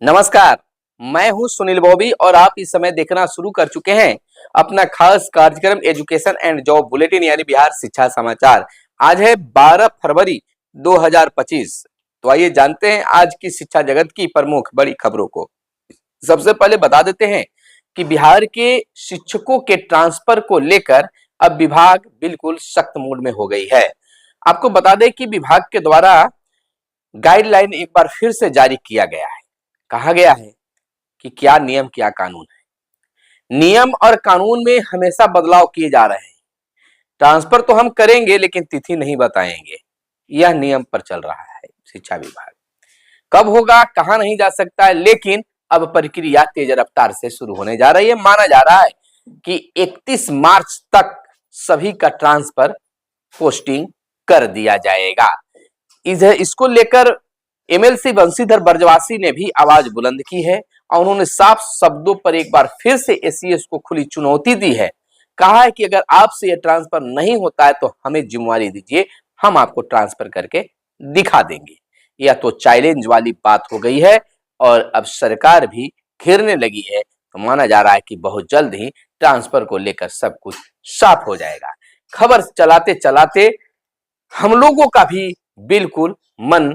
नमस्कार। मैं हूं सुनील बॉबी और आप इस समय देखना शुरू कर चुके हैं अपना खास कार्यक्रम एजुकेशन एंड जॉब बुलेटिन यानी बिहार शिक्षा समाचार। आज है 12 फरवरी 2025। तो आइए जानते हैं आज की शिक्षा जगत की प्रमुख बड़ी खबरों को। सबसे पहले बता देते हैं कि बिहार के शिक्षकों के ट्रांसफर को लेकर अब विभाग बिल्कुल सख्त मूड में हो गई है। आपको बता दें कि विभाग के द्वारा गाइडलाइन एक बार फिर से जारी किया गया है। कहा गया है कि क्या नियम क्या कानून है। नियम और कानून में हमेशा बदलाव किए जा रहे हैं। ट्रांसफर तो हम करेंगे लेकिन तिथि नहीं बताएंगे, यह नियम पर चल रहा है शिक्षा विभाग। कब होगा कहां नहीं जा सकता है, लेकिन अब प्रक्रिया तेज रफ्तार से शुरू होने जा रही है। माना जा रहा है कि 31 मार्च तक सभी का ट्रांसफर पोस्टिंग कर दिया जाएगा। इसको लेकर एमएलसी बंशीधर बरजवासी ने भी आवाज बुलंद की है और उन्होंने साफ शब्दों पर एक बार फिर से एसीएस को खुली चुनौती दी है। कहा है कि अगर आपसे यह ट्रांसफर नहीं होता है तो हमें जिम्मेवारी दीजिए, हम आपको ट्रांसफर करके दिखा देंगे। यह तो चैलेंज वाली बात हो गई है और अब सरकार भी घेरने लगी है। तो माना जा रहा है कि बहुत जल्द ही ट्रांसफर को लेकर सब कुछ साफ हो जाएगा। खबर चलाते चलाते हम लोगों का भी बिल्कुल मन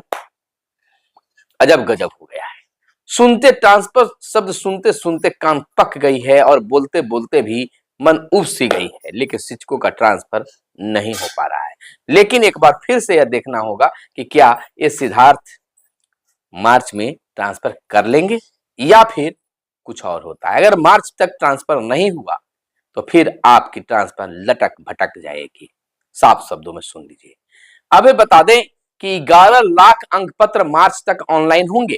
अजब गजब हो गया है। सुनते ट्रांसफर शब्द सुनते सुनते कान पक गई है और बोलते बोलते भी मन उब सी गई है, लेकिन शिक्षकों का ट्रांसफर नहीं हो पा रहा है। लेकिन एक बार फिर से यह देखना होगा कि क्या ये सिद्धार्थ मार्च में ट्रांसफर कर लेंगे या फिर कुछ और होता है। अगर मार्च तक ट्रांसफर नहीं हुआ तो फिर आपकी ट्रांसफर लटक भटक जाएगी। साफ शब्दों में सुन लीजिए। अब बता दें कि 11 लाख अंक पत्र मार्च तक ऑनलाइन होंगे।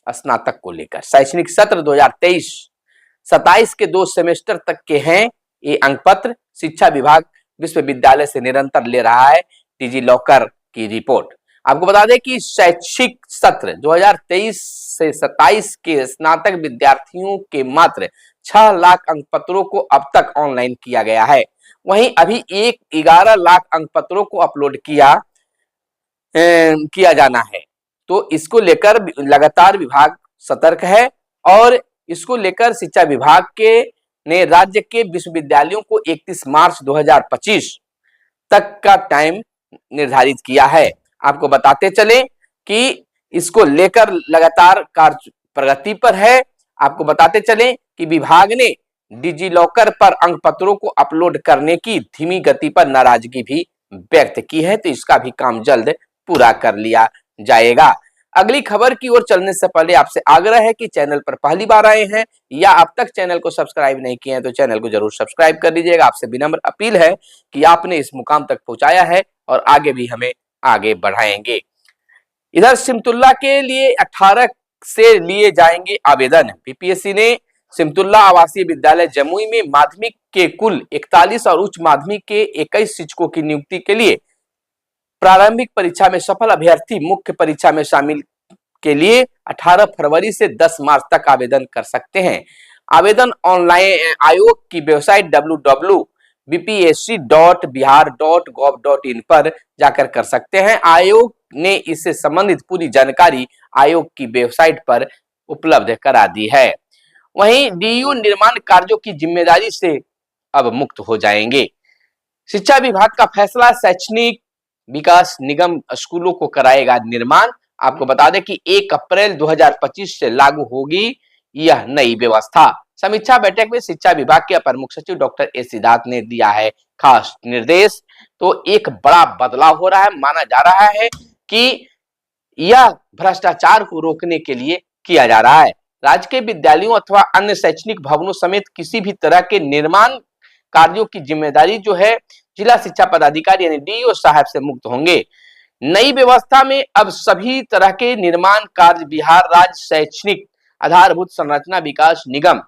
स्नातक को लेकर शैक्षणिक सत्र 2023-27 के 2 सेमेस्टर तक के हैं ये अंक पत्र। शिक्षा विभाग विश्वविद्यालय से निरंतर ले रहा है डिजी लॉकर की रिपोर्ट। आपको बता दें कि शैक्षिक सत्र 2023 से 27 के स्नातक विद्यार्थियों के मात्र 6 लाख अंक पत्रों को अब तक ऑनलाइन किया गया है। वहीं अभी 11 लाख अंक पत्रों को अपलोड किया जाना है। तो इसको लेकर लगातार विभाग सतर्क है और इसको लेकर शिक्षा विभाग के ने राज्य के विश्वविद्यालयों को 31 मार्च 2025 तक का टाइम निर्धारित किया है। आपको बताते चले कि इसको लेकर लगातार कार्य प्रगति पर है। आपको बताते चले कि विभाग ने डिजी लॉकर पर अंक पत्रों को अपलोड करने की धीमी गति पर नाराजगी भी व्यक्त की है। तो इसका भी काम जल्द पूरा कर लिया जाएगा। अगली खबर की ओर चलने से पहले आपसे आग्रह है कि चैनल पर पहली बार आए हैं या अब तक चैनल को सब्सक्राइब नहीं किए हैं तो चैनल को जरूर सब्सक्राइब कर लीजिएगा। आपसे विनम्र अपील है कि आपने इस मुकाम तक पहुंचाया है और आगे भी हमें आगे बढ़ाएंगे। इधर सिमतुल्ला के लिए 18 से लिए जाएंगे आवेदन। बीपीएससी ने सिमतुल्ला आवासीय विद्यालय जमुई में माध्यमिक के कुल 41 और उच्च माध्यमिक के 21 शिक्षकों की नियुक्ति के लिए प्रारंभिक परीक्षा में सफल अभ्यर्थी मुख्य परीक्षा में शामिल के लिए 18 फरवरी से 10 मार्च तक आवेदन कर सकते हैं। आवेदन ऑनलाइन आयोग की वेबसाइट www.bpsc.bihar.gov.in पर जाकर कर सकते हैं। आयोग ने इससे संबंधित पूरी जानकारी आयोग की वेबसाइट पर उपलब्ध करा दी है। वहीं डीयू निर्माण कार्यों की जिम्मेदारी से अब मुक्त हो जाएंगे। शिक्षा विभाग का फैसला, शैक्षणिक विकास निगम स्कूलों को कराएगा निर्माण। आपको बता दें कि 1 अप्रैल 2025 से लागू होगी यह नई व्यवस्था। समीक्षा बैठक में शिक्षा विभाग के अपर मुख्य सचिव डॉक्टर ए सिद्धार्थ ने दिया है खास निर्देश। तो एक बड़ा बदलाव हो रहा है। माना जा रहा है कि यह भ्रष्टाचार को रोकने के लिए किया जा रहा है। राज्य के विद्यालयों अथवा अन्य शैक्षणिक भवनों समेत किसी भी तरह के निर्माण कार्यों की जिम्मेदारी जो है जिला शिक्षा पदाधिकारी यानी डीईओ साहब से मुक्त होंगे। नई व्यवस्था में अब सभी तरह के निर्माण कार्य बिहार राज्य शैक्षणिक आधारभूत संरचना विकास निगम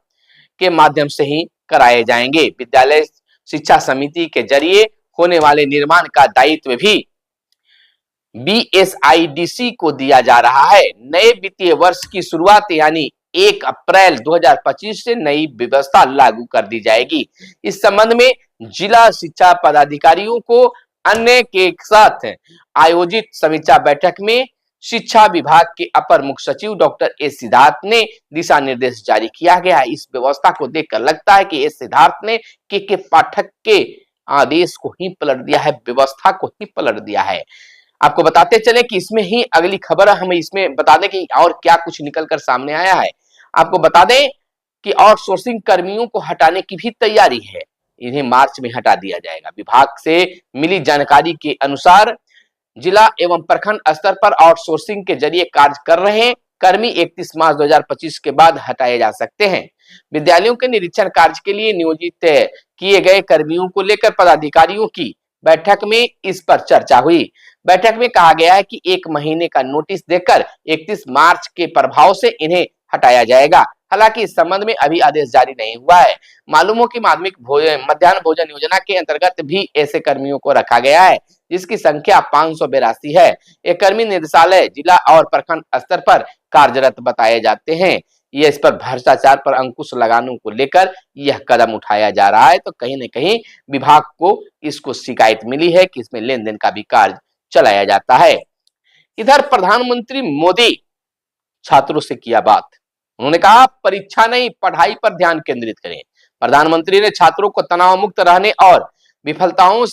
के माध्यम से ही कराए जाएंगे। विद्यालय शिक्षा समिति के जरिए होने वाले निर्माण का दायित्व भी बीएसआईडीसी को दिया जा रहा है। नए वित्तीय वर्ष की शुरुआत यानी 1 अप्रैल 2025 से नई व्यवस्था लागू कर दी जाएगी। इस संबंध में जिला शिक्षा पदाधिकारियों को अन्य के साथ आयोजित समीक्षा बैठक में शिक्षा विभाग के अपर मुख्य सचिव डॉक्टर ए सिद्धार्थ ने दिशा निर्देश जारी किया गया है। इस व्यवस्था को देखकर लगता है कि ए सिद्धार्थ ने के पाठक के आदेश को ही पलट दिया है, व्यवस्था को ही पलट दिया है। आपको बताते चले कि इसमें ही अगली खबर हमें इसमें बता दें कि और क्या कुछ निकलकर सामने आया है। आपको बता दें कि आउटसोर्सिंग कर्मियों को हटाने की भी तैयारी है, इन्हें मार्च में हटा दिया जाएगा। विभाग से मिली जानकारी के अनुसार जिला एवं प्रखंड स्तर पर आउटसोर्सिंग के जरिए कार्य कर रहे कर्मी 31 मार्च 2025 के बाद हटाए जा सकते हैं। विद्यालयों के निरीक्षण कार्य के लिए नियोजित किए गए कर्मियों को लेकर पदाधिकारियों की बैठक में इस पर चर्चा हुई। बैठक में कहा गया है कि 1 महीने का नोटिस देकर 31 मार्च के प्रभाव से इन्हें हटाया जाएगा। हालांकि इस संबंध में अभी आदेश जारी नहीं हुआ है। मालूम हो कि मध्याह्न भोजन योजना के अंतर्गत भी ऐसे कर्मियों को रखा गया है, जिसकी संख्या 582 है। ये कर्मी निदेशालय, जिला और प्रखंड स्तर पर कार्यरत बताए जाते हैं। ये इस पर भ्रष्टाचार पर अंकुश लगाने को लेकर यह कदम उठाया जा रहा है। तो कहीं न कहीं विभाग को इसको शिकायत मिली है कि इसमें लेन देन का भी कार्य चलाया जाता है। इधर प्रधानमंत्री मोदी छात्रों से किया बात। उन्होंने कहा परीक्षा नहीं, पढ़ाई पर ध्यान केंद्रित करें। प्रधानमंत्री ने छात्रों को तनाव मुक्त रहने और विफलताओं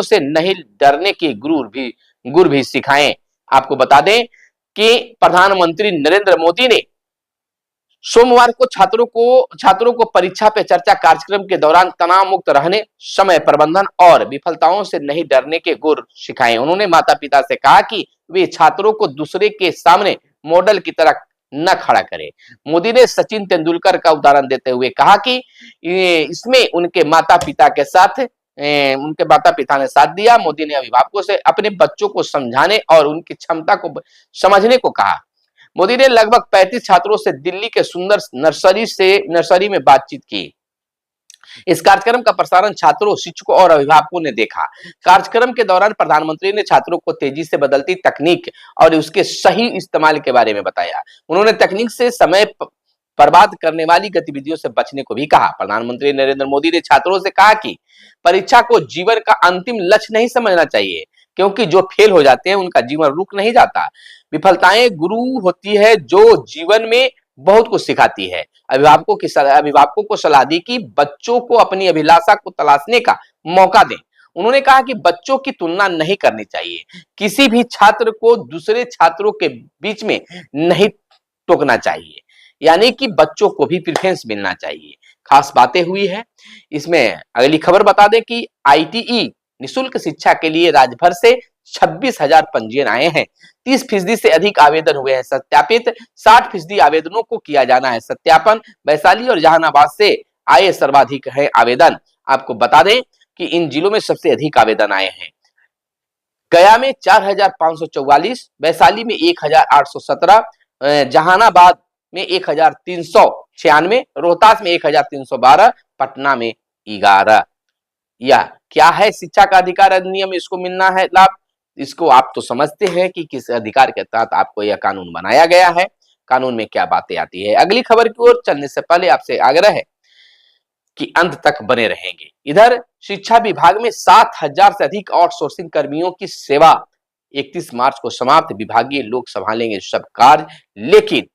से नहीं डरने के गुर भी सिखाएं। आपको बता दें कि प्रधानमंत्री नरेंद्र मोदी ने सोमवार को छात्रों को परीक्षा पे चर्चा कार्यक्रम के दौरान तनाव मुक्त रहने, समय प्रबंधन और विफलताओं से नहीं डरने के गुर सिखाए। उन्होंने माता पिता से कहा कि वे छात्रों को दूसरे के सामने मॉडल की तरह न खड़ा करें। मोदी ने सचिन तेंदुलकर का उदाहरण देते हुए कहा कि इसमें उनके माता पिता ने साथ दिया। मोदी ने अभिभावकों से अपने बच्चों को समझाने और उनकी क्षमता को समझने को कहा। मोदी ने लगभग 35 छात्रों से दिल्ली के सुंदर नर्सरी में बातचीत की। इस कार्यक्रम का प्रसारण छात्रों, शिक्षकों और अभिभावकों ने देखा। कार्यक्रम के दौरान प्रधानमंत्री ने छात्रों को तेजी से बदलती तकनीक और उसके सही इस्तेमाल के बारे में बताया। उन्होंने तकनीक से समय बर्बाद करने वाली गतिविधियों से बचने को भी कहा। प्रधानमंत्री नरेंद्र मोदी ने छात्रों से कहा कि परीक्षा को जीवन का अंतिम लक्ष्य नहीं समझना चाहिए, क्योंकि जो फेल हो जाते हैं उनका जीवन रुक नहीं जाता। विफलताएं गुरु होती है जो जीवन में बहुत कुछ सिखाती है। अभिभावकों को सलाह दी कि बच्चों को अपनी अभिलाषा को तलाशने का मौका दें। उन्होंने कहा कि बच्चों की तुलना नहीं करनी चाहिए, किसी भी छात्र को दूसरे छात्रों के बीच में नहीं टोकना चाहिए, यानी कि बच्चों को भी प्रेफरेंस मिलना चाहिए। खास बातें हुई है इसमें। अगली खबर बता दें कि ITE निःशुल्क शिक्षा के लिए राज्य भर से 26,000 पंजीयन आए हैं। 30% से अधिक आवेदन हुए हैं सत्यापित। 60% आवेदनों को किया जाना है सत्यापन। वैशाली और जहानाबाद से आए सर्वाधिक है आवेदन। आपको बता दें कि इन जिलों में सबसे अधिक आवेदन आए हैं। गया में 4,544, वैशाली में 1,817, जहानाबाद में 1,396, रोहतास में 1,312, पटना में 11। यह क्या है शिक्षा का अधिकार अधिनियम, इसको मिलना है लाभ। इसको आप तो समझते हैं कि किस अधिकार के तहत आपको यह कानून बनाया गया है, कानून में क्या बातें आती है। अगली खबर की ओर चलने से पहले आपसे आग्रह है कि अंत तक बने रहेंगे। इधर शिक्षा विभाग में 7,000 से अधिक आउटसोर्सिंग कर्मियों की सेवा 31 मार्च को समाप्त। विभागीय लोग संभालेंगे सब कार्य, लेकिन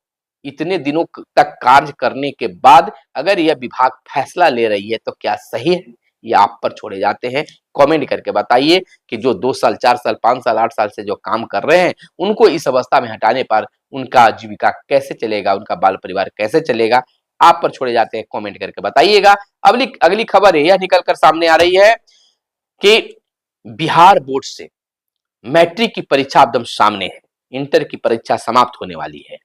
इतने दिनों तक कार्य करने के बाद अगर यह विभाग फैसला ले रही है तो क्या सही है, या आप पर छोड़े जाते हैं। कमेंट करके बताइए कि जो 2 साल, 4 साल, 5 साल, 8 साल से जो काम कर रहे हैं उनको इस अवस्था में हटाने पर उनका जीविका कैसे चलेगा, उनका बाल परिवार कैसे चलेगा, आप पर छोड़े जाते हैं। कमेंट करके बताइएगा। अगली खबर यह निकलकर सामने आ रही है कि बिहार बोर्ड से मैट्रिक की परीक्षा एकदम सामने है। इंटर की परीक्षा समाप्त होने वाली है,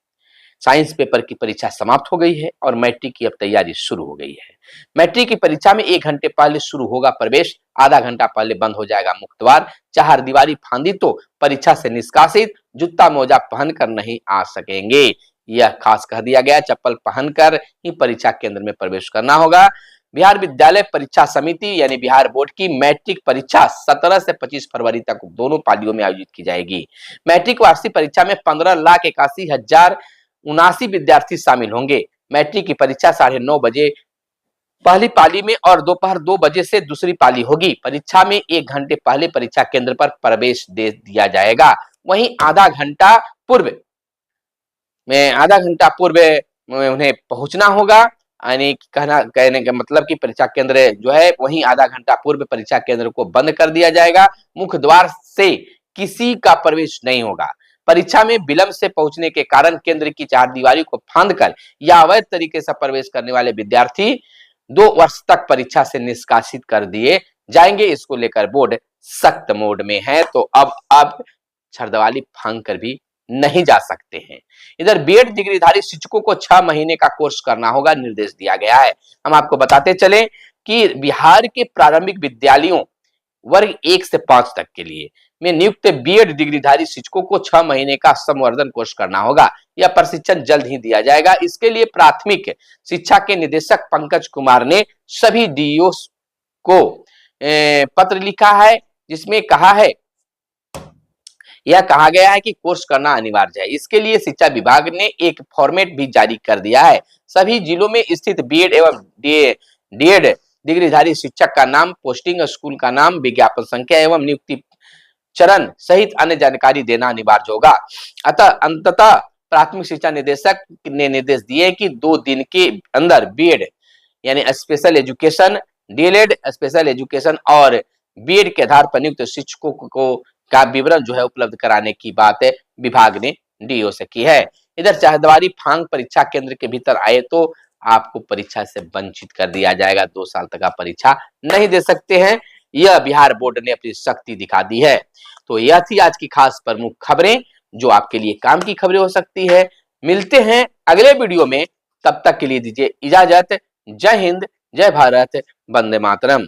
साइंस पेपर की परीक्षा समाप्त हो गई है और मैट्रिक की अब तैयारी शुरू हो गई है। मैट्रिक की परीक्षा में 1 घंटे पहले शुरू होगा प्रवेश, आधा घंटा पहले बंद हो जाएगा मुख्य द्वार। चारदीवारी फांदी तो परीक्षा से निष्कासित, जूता मोजा पहनकर नहीं आ सकेंगे। यह खास कह दिया गया, चप्पल पहनकर ही परीक्षा केंद्र में प्रवेश करना होगा। बिहार विद्यालय परीक्षा समिति यानी बिहार बोर्ड की मैट्रिक परीक्षा 17 से 25 फरवरी तक दोनों पालियों में आयोजित की जाएगी। मैट्रिक वार्षिक परीक्षा में 15,81,079 विद्यार्थी शामिल होंगे। मैट्रिक की परीक्षा 9:30 बजे पहली पाली में और दोपहर 2 बजे से दूसरी पाली होगी। परीक्षा में 1 घंटे पहले परीक्षा केंद्र पर प्रवेश दे दिया जाएगा। वहीं आधा घंटा पूर्व में उन्हें पहुंचना होगा। यानी कहने का मतलब कि परीक्षा केंद्र जो है वहीं आधा घंटा पूर्व परीक्षा केंद्र को बंद कर दिया जाएगा। मुख्य द्वार से किसी का प्रवेश नहीं होगा। परीक्षा में विलंब से पहुंचने के कारण केंद्र की चारदीवारी को फांदकर या अवैध तरीके से प्रवेश करने वाले विद्यार्थी 2 वर्ष तक परीक्षा से निष्कासित कर दिए जाएंगे। इसको लेकर बोर्ड सख्त मोड में है। तो अब छरदवाली फांग कर भी नहीं जा सकते हैं। इधर बीएड डिग्रीधारी शिक्षकों को 6 महीने का कोर्स करना होगा, निर्देश दिया गया है। हम आपको बताते चले कि बिहार के प्रारंभिक विद्यालयों वर्ग 1 से 5 तक के लिए में नियुक्त बीएड डिग्रीधारी शिक्षकों को 6 महीने का संवर्धन कोर्स करना होगा। यह प्रशिक्षण जल्द ही दिया जाएगा। इसके लिए प्राथमिक शिक्षा के निदेशक पंकज कुमार ने सभी डीईओ को पत्र लिखा है, जिसमें यह कहा गया है कि कोर्स करना अनिवार्य है। इसके लिए शिक्षा विभाग ने एक फॉर्मेट भी जारी कर दिया है। सभी जिलों में स्थित बीएड एवं डीएड डिग्रीधारी शिक्षक का नाम, पोस्टिंग, स्कूल का नाम, विज्ञापन संख्या एवं नियुक्ति चरण सहित अन्य जानकारी देना अनिवार्य होगा। अंततः प्राथमिक शिक्षा निदेशक ने निर्देश दिए कि 2 दिन के अंदर बीएड यानी special education, DElEd special education और बीएड के आधार पर नियुक्त शिक्षकों को का विवरण जो है उपलब्ध कराने की बात विभाग ने डीओ से की है। इधर चारदीवारी फांग परीक्षा केंद्र के भीतर आए तो आपको परीक्षा से वंचित कर दिया जाएगा। 2 साल तक आप परीक्षा नहीं दे सकते हैं। यह बिहार बोर्ड ने अपनी शक्ति दिखा दी है। तो यह थी आज की खास प्रमुख खबरें, जो आपके लिए काम की खबरें हो सकती है। मिलते हैं अगले वीडियो में, तब तक के लिए दीजिए इजाजत। जय हिंद, जय भारत, वंदे मातरम।